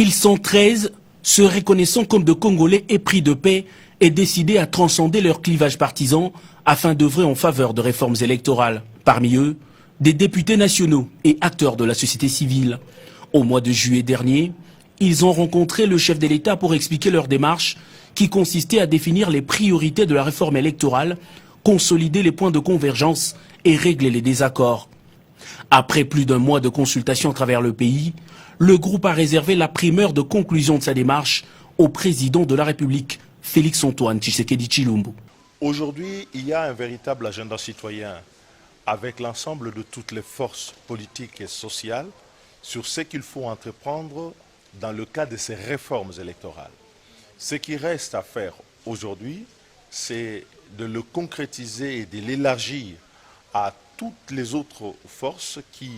Ils sont 13, se reconnaissant comme de Congolais épris de paix et décidés à transcender leur clivage partisan afin d'œuvrer en faveur de réformes électorales. Parmi eux, des députés nationaux et acteurs de la société civile. Au mois de juillet dernier, ils ont rencontré le chef de l'État pour expliquer leur démarche qui consistait à définir les priorités de la réforme électorale, consolider les points de convergence et régler les désaccords. Après plus d'un mois de consultation à travers le pays, le groupe a réservé la primeur de conclusion de sa démarche au président de la République, Félix-Antoine Tshisekedi Tshilombo. Aujourd'hui, il y a un véritable agenda citoyen avec l'ensemble de toutes les forces politiques et sociales sur ce qu'il faut entreprendre dans le cadre de ces réformes électorales. Ce qui reste à faire aujourd'hui, c'est de le concrétiser et de l'élargir à toutes les autres forces qui,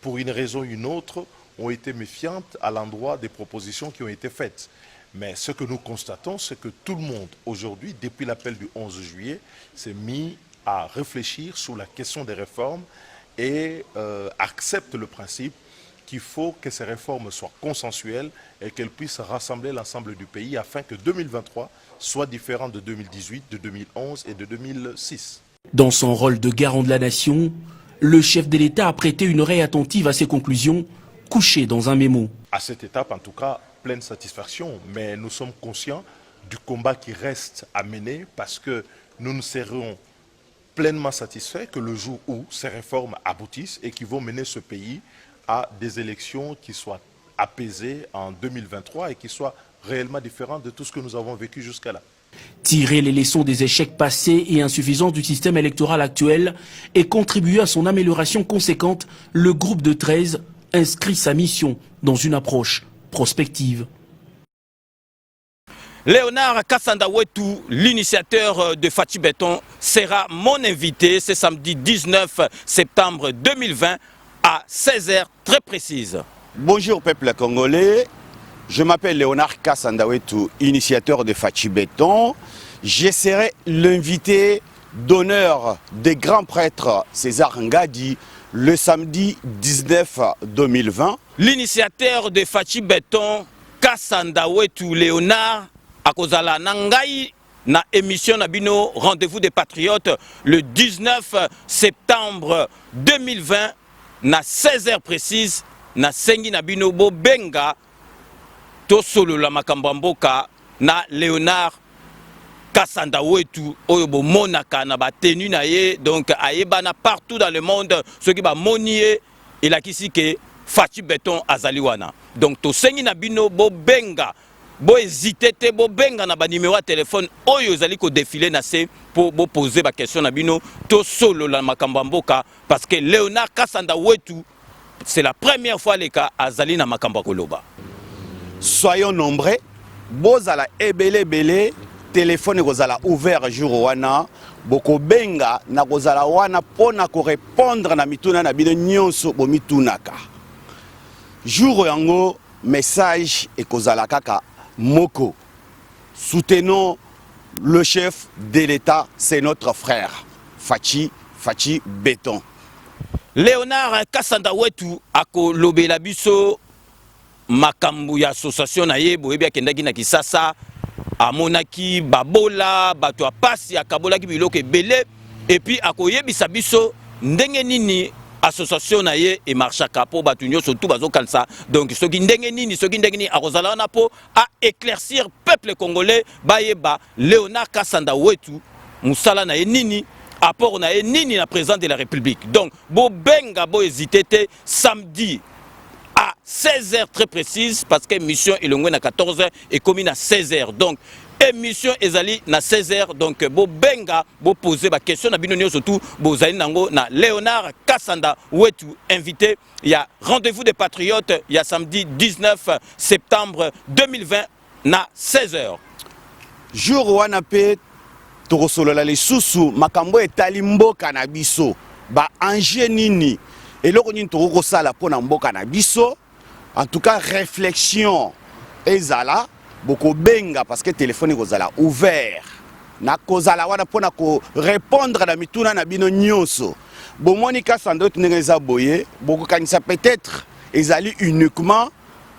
pour une raison ou une autre, ont été méfiantes à l'endroit des propositions qui ont été faites. Mais ce que nous constatons, c'est que tout le monde, aujourd'hui, depuis l'appel du 11 juillet, s'est mis à réfléchir sur la question des réformes et accepte le principe qu'il faut que ces réformes soient consensuelles et qu'elles puissent rassembler l'ensemble du pays afin que 2023 soit différent de 2018, de 2011 et de 2006. Dans son rôle de garant de la nation, le chef de l'État a prêté une oreille attentive à ses conclusions, couchées dans un mémo. À cette étape, en tout cas, pleine satisfaction, mais nous sommes conscients du combat qui reste à mener parce que nous ne serons pleinement satisfaits que le jour où ces réformes aboutissent et qui vont mener ce pays à des élections qui soient apaisées en 2023 et qui soient réellement différentes de tout ce que nous avons vécu jusqu'à là. Tirer les leçons des échecs passés et insuffisants du système électoral actuel et contribuer à son amélioration conséquente, le groupe de 13 inscrit sa mission dans une approche prospective. Léonard Kassanda Ouettou, l'initiateur de Fachi Béton, sera mon invité ce samedi 19 septembre 2020 à 16h très précise. Bonjour peuple congolais, je m'appelle Léonard Kassanda Ouettou, initiateur de Fachi Béton. Je serai l'invité d'honneur des grands prêtres César Ngadi le samedi 19 2020. L'initiateur de Fachi Béton, Kassanda Ouettou Léonard, akozala nangai na émission Nabino Rendez-vous des Patriotes le 19 septembre 2020 na 16h précise na sengi Nabino bo benga to solo la makambamboka na Léonard Kassanda Ouettou oyo bo monaka na ba tenu na ye donc ayebana partout dans le monde ce qui ba monier et la kisike Fachi Béton azaliwana donc to sengi Nabino bo benga bo hésiter te bo benga na ba numéro de téléphone oyo zali ko défiler na se pour bo poser ba question na bino to solo la makambamboka parce que Léonard Kassanda Ouettou c'est la première fois les cas azali na makamba koloba. Soyons nombreux, bozala ebele téléphone kozala ouvert jour wana boko benga na kozala wana pona ko répondre na mituna na bino nyonso bo mitunaka. Jour yango message e kozala kaka moko. Soutenons le chef de l'État, c'est notre frère Fachi Béton. Léonard Kassanda Ouettou ako lobela biso makambu ya association na ye boyebi akendaki na Kisasa amonaki babola bato apasi akabolaki biloko ebele et puis akoyebisa biso ndenge nini association na ye e marchaka po bato nyonso tout bazokanisa donc soki ndenge nini akozala wana po a éclaircir peuple congolais bayeba Léonard Kassanda Ouettou musala na ye nini apport na ye nini na président de la République donc bo benga bo hésiter te samedi à 16h très précise parce que émission est longue à 14h et commis à 16h donc émission ezali na 16h donc bo benga bo poser ba question na bino surtout bo zali nango na Léonard Kassanda Ouettou invité il y a rendez-vous des patriotes il y a samedi 19 septembre 2020 na 16h jour wana pe tokosolola lisusu makambo etali mboka na biso ba enjeu nini eloko nini tokosala pona mboka na biso en tout cas réflexion ezala boko benga parce que téléphone kozala ouvert na kozala wana pona ko répondre na mituna na bino nyonso bomoni Kassanda Ouettou ndenge eza boye boko kanisa peut-être ezali uniquement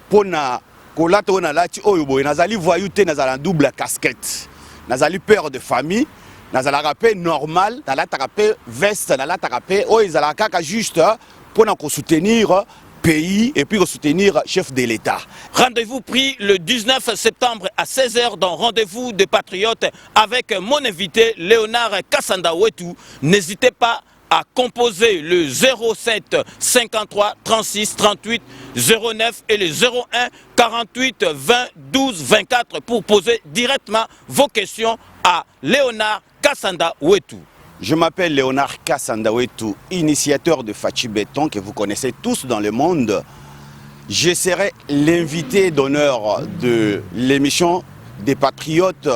pona kolata ona lati oyo boye nazali voyou te nazala double casquette. Nazali père de famille, nazala rapé normal, nazala rapé veste, nazala rapé oyo ezala kaka juste pour soutenir pays et puis soutenir chef de l'État. Rendez-vous pris le 19 septembre à 16h dans Rendez-vous des Patriotes avec mon invité Léonard Kassanda Ouettou. N'hésitez pas à composer le 07 53 36 38 09 et le 01 48 20 12 24 pour poser directement vos questions à Léonard Kassanda Ouettou. Je m'appelle Léonard Kassanda Ouettou, initiateur de Fachi Béton que vous connaissez tous dans le monde. Je serai l'invité d'honneur de l'émission des Patriotes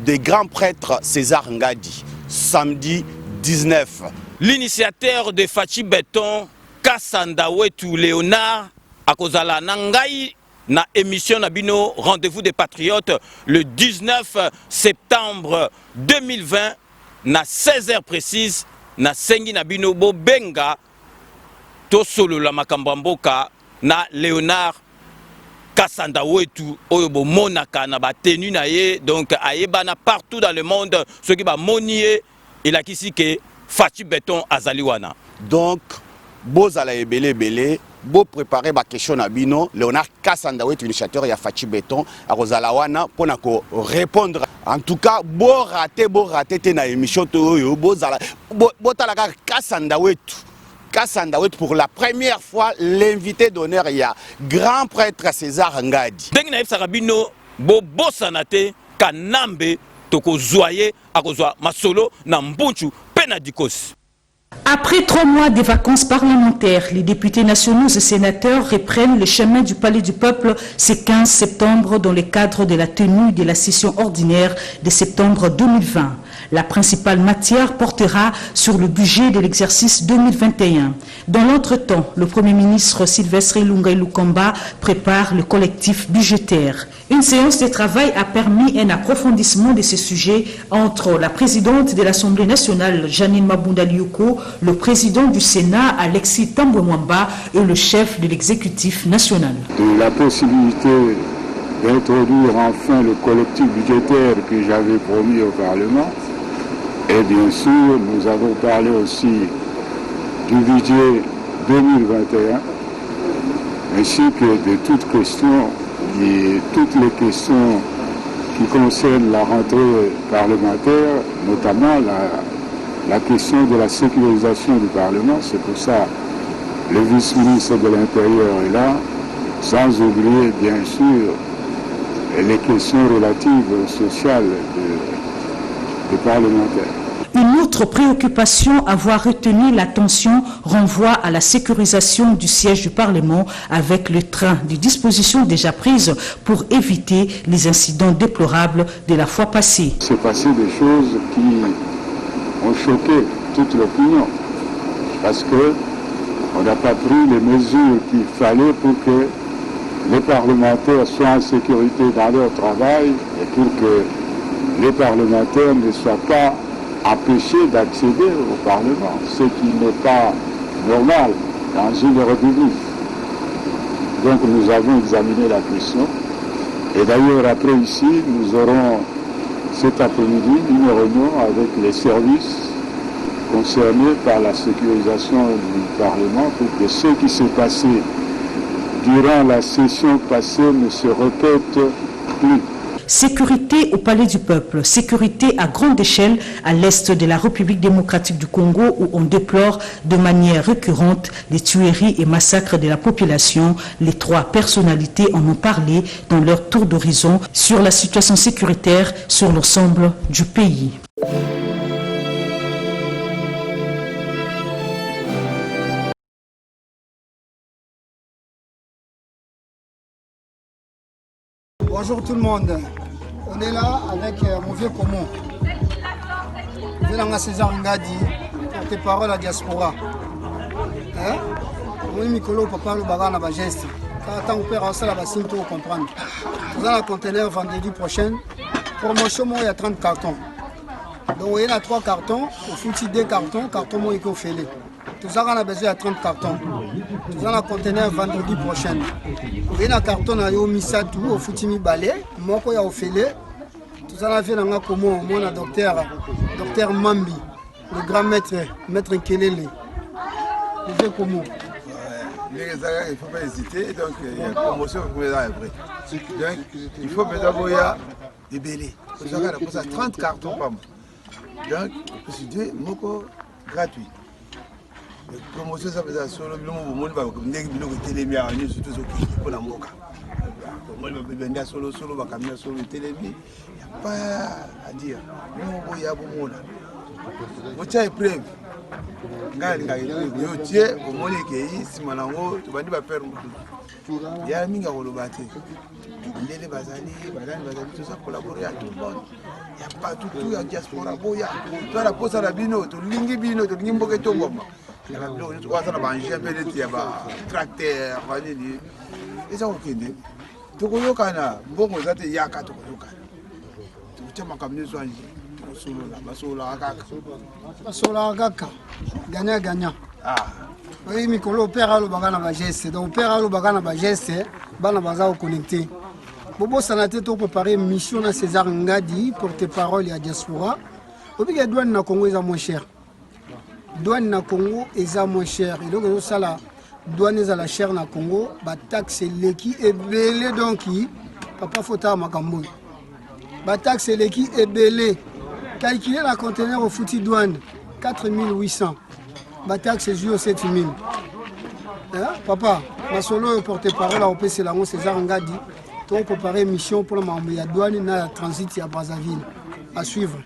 des grands prêtres César Ngadi, samedi 19. L'initiateur de Fachi Béton, Kassanda Ouettou Léonard, akozala nangai na émission Nabino Rendez-vous des Patriotes le 19 septembre 2020 na 16h précise na sengi Nabino bo benga to solo la makambamboka na Léonard Kassanda Ouettou oyo bo monaka na ba tenu na ye donc ayebana partout dans le monde ce qui ba monier il a kisi ke Fachi Béton azaliwana. Donc bozala ebele bo préparer ba question na bino Léonard Kassanda Ouettou initiateur ya Fachi Béton akozala wana pona ko répondre. En tout cas bo raté te na émission to bozala botalaka Kassanda Ouettou. Kassanda Ouettou pour la première fois l'invité d'honneur ya grand prêtre César Ngadi. Dengi na yebsaka bino bo bosanate kanambe toko zoyer akozwa masolo na mbunchu pena dikosi. Après 3 mois de vacances parlementaires, les députés nationaux et sénateurs reprennent le chemin du Palais du Peuple ce 15 septembre dans le cadre de la tenue de la session ordinaire de septembre 2020. La principale matière portera sur le budget de l'exercice 2021. Dans l'entretemps, le Premier ministre Sylvestre Ilunga Ilukamba prépare le collectif budgétaire. Une séance de travail a permis un approfondissement de ce sujet entre la présidente de l'Assemblée nationale, Janine Mabunda Lioko, le président du Sénat, Alexis Tambwe Mwamba, et le chef de l'exécutif national. De la possibilité d'introduire enfin le collectif budgétaire que j'avais promis au Parlement. Et bien sûr, nous avons parlé aussi du budget 2021, ainsi que de toutes les questions qui concernent la rentrée parlementaire, notamment la question de la sécurisation du Parlement. C'est pour ça que le vice-ministre de l'Intérieur est là, sans oublier bien sûr les questions relatives aux sociales des parlementaires. Une autre préoccupation à voir retenu l'attention renvoie à la sécurisation du siège du Parlement avec le train de dispositions déjà prises pour éviter les incidents déplorables de la fois passée. C'est passé des choses qui ont choqué toute l'opinion parce qu'on n'a pas pris les mesures qu'il fallait pour que les parlementaires soient en sécurité dans leur travail et pour que les parlementaires ne soient pas empêchés d'accéder au Parlement, ce qui n'est pas normal dans une république. Donc nous avons examiné la question et d'ailleurs après ici nous aurons cet après-midi une réunion avec les services concernés par la sécurisation du Parlement pour que ce qui s'est passé durant la session passée ne se répète plus. Sécurité au Palais du Peuple, sécurité à grande échelle à l'est de la République démocratique du Congo où on déplore de manière récurrente les tueries et massacres de la population. Les 3 personnalités en ont parlé dans leur tour d'horizon sur la situation sécuritaire sur l'ensemble du pays. Bonjour tout le monde. On est là avec mon vieux Komo. Vélanga César Ngadi, porte-parole à la diaspora. Oui, Mikolo, papa, le bagage, la geste. Quand on perd ça, la bassine, tout comprendre. Vous allez à conteneur vendredi prochain. Promotion, il y a 30 cartons. Donc, il y a 3 cartons. Au foutu 2 cartons. Carton, moi, il faut faire. Tout ça, on a besoin de 30 cartons. Tout ça, on a conteneur vendredi prochain. Il y a un carton à Yomisatu, au Futimi Balé, Moko ya Ofele. Tout ça, on a fait un comment mon docteur Mambi, le grand maître Kelele. Il fait comment? Il ne faut pas hésiter, donc il y a une promotion pour les après. Donc il faut mettre des bélés. Pour ça, 30 cartons par mois. Donc, c'est deux mots gratuits. La promotion, ça veut dire que le monde va télémia, surtout pour la moka. Le monde va venir solo, va camion sur le télémi. Il n'y a pas à dire. Il y a beaucoup de monde. Vous avez prévu. Yo tie au monde qui si manango tu vas faire il y a minga kolobate ndele bazali tout ça collaborer à tout le monde il y a pas tout ya diaspora boya toi la posa la bino to lingi bino to ngimbo ke tongoma la bino tu vas na manger un peu de tia ba tracteur vanili et ça okende to koyokana mbongo zate yaka to koyokana tu chama kamne so anji Basola kaka gagnant. Oui, Mikolo père a le bagana ba geste. Donc père a le bagana ba geste, bana baza au connecté. Bobo sanate to préparer mission na César Ngadi porte-parole à diaspora. Obiga douane na Congo est moins cher. Douane na Congo est moins cher. Et donc ça la douane est à la cher na Congo, ba taxe leki et belé donc papa fota makambo. Ba taxe leki et belé. Calculer la conteneur au foutu douane, 4800. Bataxe c'est juste 7000. Papa, ma solo porte-parole au PC Lango César Ngadi. Tu as préparé une mission pour la douane et la transit à Brazzaville. À suivre.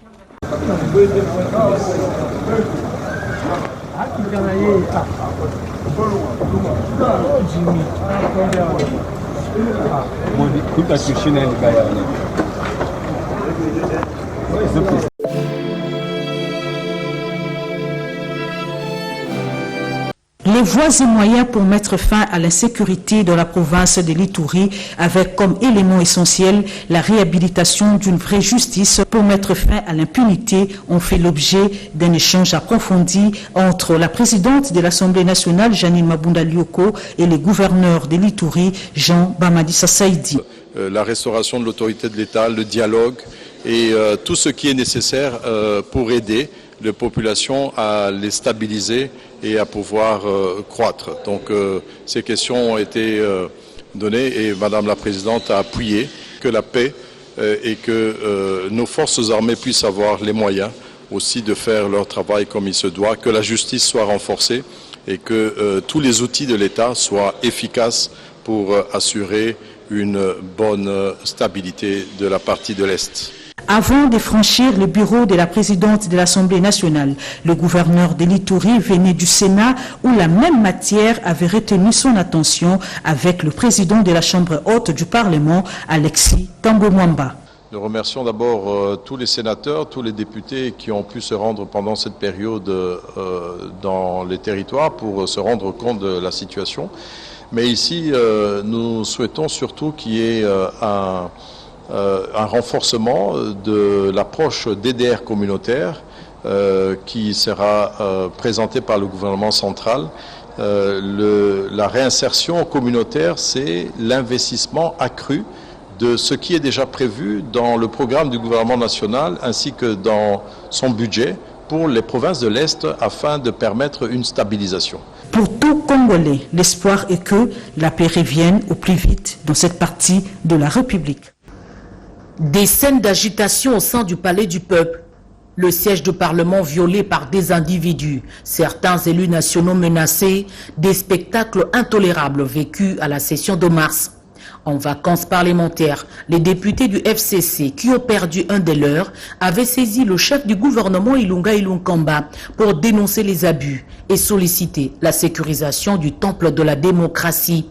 Les voies et moyens pour mettre fin à l'insécurité dans la province de l'Ituri avec comme élément essentiel la réhabilitation d'une vraie justice pour mettre fin à l'impunité ont fait l'objet d'un échange approfondi entre la présidente de l'Assemblée nationale, Janine Mabunda Lioko, et le gouverneur de l'Ituri, Jean Bamadissa Saïdi. La restauration de l'autorité de l'État, le dialogue et tout ce qui est nécessaire pour aider les populations à les stabiliser et à pouvoir croître. Donc ces questions ont été données et Madame la Présidente a appuyé que la paix et que nos forces armées puissent avoir les moyens aussi de faire leur travail comme il se doit, que la justice soit renforcée et que tous les outils de l'État soient efficaces pour assurer une bonne stabilité de la partie de l'Est. Avant de franchir le bureau de la présidente de l'Assemblée nationale, le gouverneur de l'Ituri venait du Sénat où la même matière avait retenu son attention avec le président de la Chambre haute du Parlement, Alexis Tango Mwamba. Nous remercions d'abord tous les sénateurs, tous les députés qui ont pu se rendre pendant cette période dans les territoires pour se rendre compte de la situation. Mais ici, nous souhaitons surtout qu'il y ait un renforcement de l'approche DDR communautaire qui sera présentée par le gouvernement central. La réinsertion communautaire, c'est l'investissement accru de ce qui est déjà prévu dans le programme du gouvernement national ainsi que dans son budget pour les provinces de l'Est afin de permettre une stabilisation. Pour tout Congolais, l'espoir est que la paix revienne au plus vite dans cette partie de la République. Des scènes d'agitation au sein du palais du peuple. Le siège du Parlement violé par des individus, certains élus nationaux menacés, des spectacles intolérables vécus à la session de mars. En vacances parlementaires, les députés du FCC qui ont perdu un des leurs avaient saisi le chef du gouvernement Ilunga Ilunkamba pour dénoncer les abus et solliciter la sécurisation du temple de la démocratie.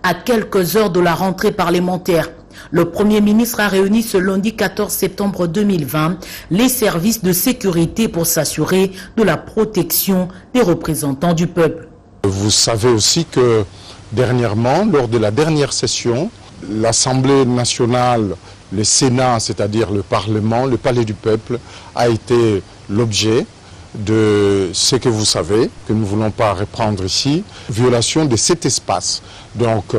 À quelques heures de la rentrée parlementaire, le Premier ministre a réuni ce lundi 14 septembre 2020 les services de sécurité pour s'assurer de la protection des représentants du peuple. Vous savez aussi que dernièrement, lors de la dernière session, l'Assemblée nationale, le Sénat, c'est-à-dire le Parlement, le Palais du peuple, a été l'objet de ce que vous savez, que nous ne voulons pas reprendre ici, violation de cet espace. Donc,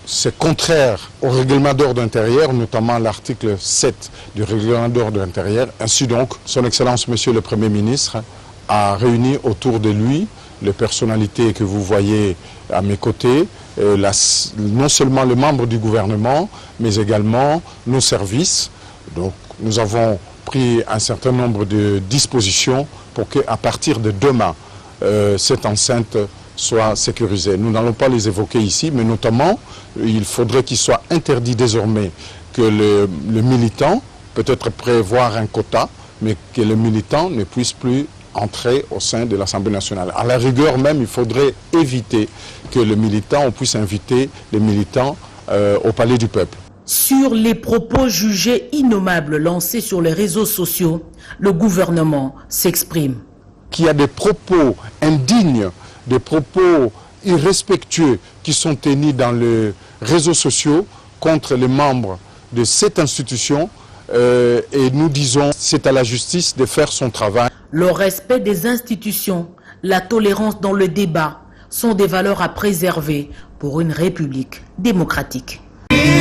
c'est contraire au règlement d'ordre intérieur, notamment l'article 7 du règlement d'ordre intérieur. Ainsi donc, Son Excellence Monsieur le Premier ministre a réuni autour de lui les personnalités que vous voyez à mes côtés, non seulement les membres du gouvernement, mais également nos services. Donc, nous avons pris un certain nombre de dispositions pour qu'à partir de demain, cette enceinte soit sécurisée. Nous n'allons pas les évoquer ici, mais notamment, il faudrait qu'il soit interdit désormais que le militant, peut-être prévoir un quota, mais que le militant ne puisse plus entrer au sein de l'Assemblée nationale. À la rigueur même, il faudrait éviter que les militants, on puisse inviter les militants au Palais du Peuple. Sur les propos jugés innommables lancés sur les réseaux sociaux, le gouvernement s'exprime. Qu'il y a des propos indignes, des propos irrespectueux qui sont tenus dans les réseaux sociaux contre les membres de cette institution et nous disons c'est à la justice de faire son travail. Le respect des institutions, la tolérance dans le débat sont des valeurs à préserver pour une république démocratique. Allez,